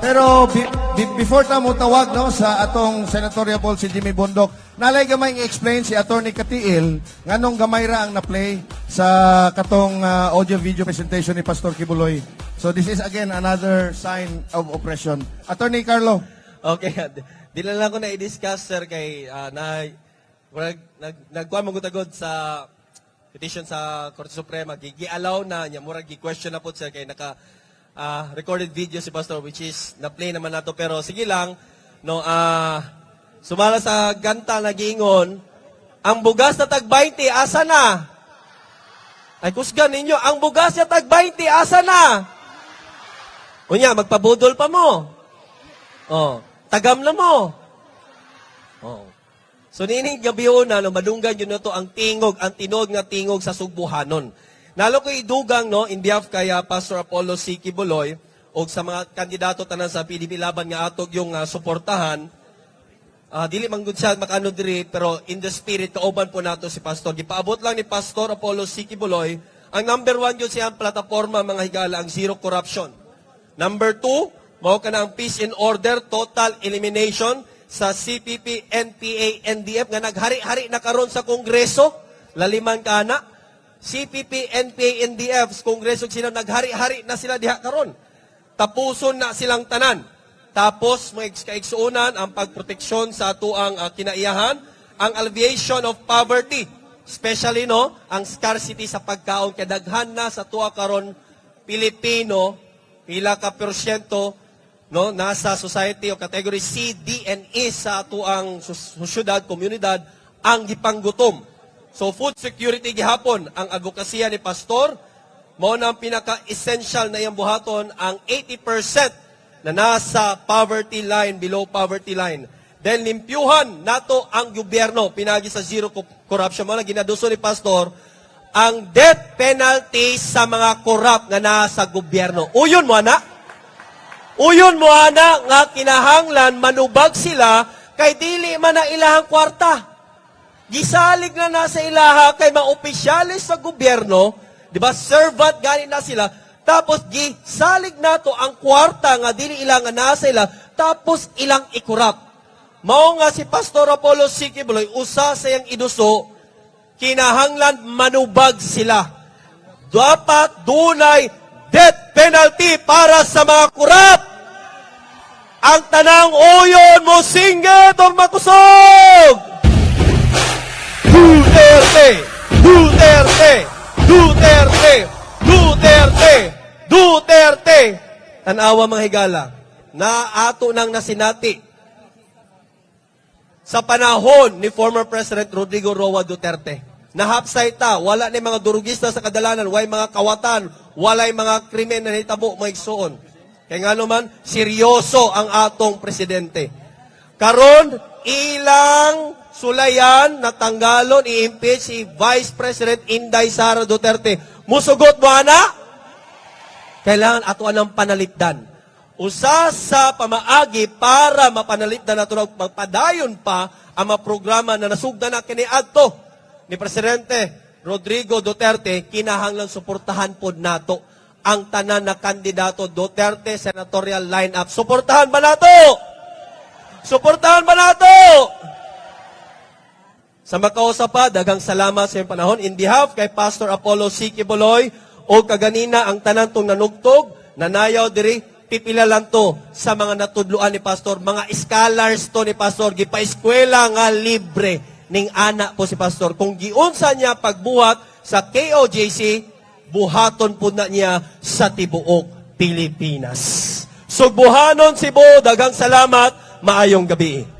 Pero before ta mo tawag no sa atong senatorial ball si Jimmy Bondok, nalay gamay i-explain si Attorney Katiil nganong gamay ra ang na-play sa katong audio video presentation ni Pastor Kibuloy. So this is again another sign of oppression. Attorney Carlo. Okay, di lang ako na i-discuss sir kay nagkuha magutagod sa petition sa Korte Suprema, gi-allow na niya murag gi-question na po sir kay naka recorded video si Pastor which is na-play naman nato pero sige lang no sumala sa ganta na giingon ang bugas na tag 20 asa na ay kusgan ninyo ang bugas na tag 20 asa na unya magpabudol pa mo tagam na mo so nining gabi na no madunggan yun to ang tingog ang tinog nga tingog sa sugbuhanon. Nalo ko idugang no in behalf kay Pastor Apollo C. Kibuloy o sa mga kandidato tanan sa PDP laban nga atog yung suportahan. Dili man gud siya makano diri pero in the spirit kauban po nato si Pastor. Gipaabot lang ni Pastor Apollo C. Kibuloy ang number 1 gyud siyang plataporma mga higala ang zero corruption. Number 2, mao kana ang peace and order total elimination sa CPP, NPA, NDF nga naghari-hari na karon sa Kongreso laliman kana. CPP, NPA, NDF, Kongreso sila naghari-hari na sila diha karon. Tapuson na silang tanan. Tapos may kaigsuunan ang pagproteksyon sa atuang kinaiyahan, ang alleviation of poverty, especially no, ang scarcity sa pagkaon kay daghan na sa tuwa karon Pilipino, pila ka porsyento no nasa society o category C, D, and E sa atuang syudad, komunidad ang gipanggutom. So food security gihapon ang advokasya ni Pastor mao na ang pinaka-essential na iyang buhaton ang 80% na nasa poverty line, below poverty line. Then limpyuhan nato ang gobyerno pinagi sa zero corruption mo na ginaduso ni Pastor ang death penalty sa mga corrupt na nasa gobyerno. Uyon mo ana. Uyon mo ana nga kinahanglan manubag sila kay dili man na ilahang kwarta. Gisalig na nasa ilaha kay mga opisyalis sa gobyerno, di ba, servant gani na sila, tapos gisalig nato ang kwarta nga dili ilang nasa ila, tapos ilang ikurap. Mao nga si Pastor Apollo C. Kibuloy, usa sa iyang iduso, kinahanglan manubag sila. Dapat dunay death penalty para sa mga kurap. Ang tanang uyon mo singit o makusog! Duterte! Duterte! Duterte! Duterte! Duterte! Tanawa mga higala, na ato nang nasinati sa panahon ni former President Rodrigo Roa Duterte. Nahapsay ta, wala ni mga durugista sa kadalanan, way mga kawatan, walay mga krimen na hitabo mga igsuon. Kaya nga naman, seryoso ang atong presidente. Karon, ilang sulayan, natanggalon, i-impeach si Vice President Inday Sara Duterte. Musugot mo, ana? Kailangan ato anang panalitdan. Usa sa pamaagi para mapanalitdan nato na magpadayon pa ang mga programa na nasugdan na kiniadto ni Presidente Rodrigo Duterte, kinahanglan suportahan pod nato ang tanan na kandidato Duterte senatorial lineup. Suportahan ba nato? Suportahan ba nato? Sa makausap pa, daghang salamat sa iyong panahon. In behalf kay Pastor Apollo C. Kibuloy, o kaganina ang tanan tong nanugtog, nanayaw diri, pipila lang to sa mga natudluan ni Pastor. Mga scholars to ni Pastor, gipa-eskwela nga libre ning ana po si Pastor. Kung giunsa niya pagbuhat sa KOJC, buhaton po na niya sa tibuok Pilipinas. Sugbuhanon Cebu, daghang salamat, maayong gabi.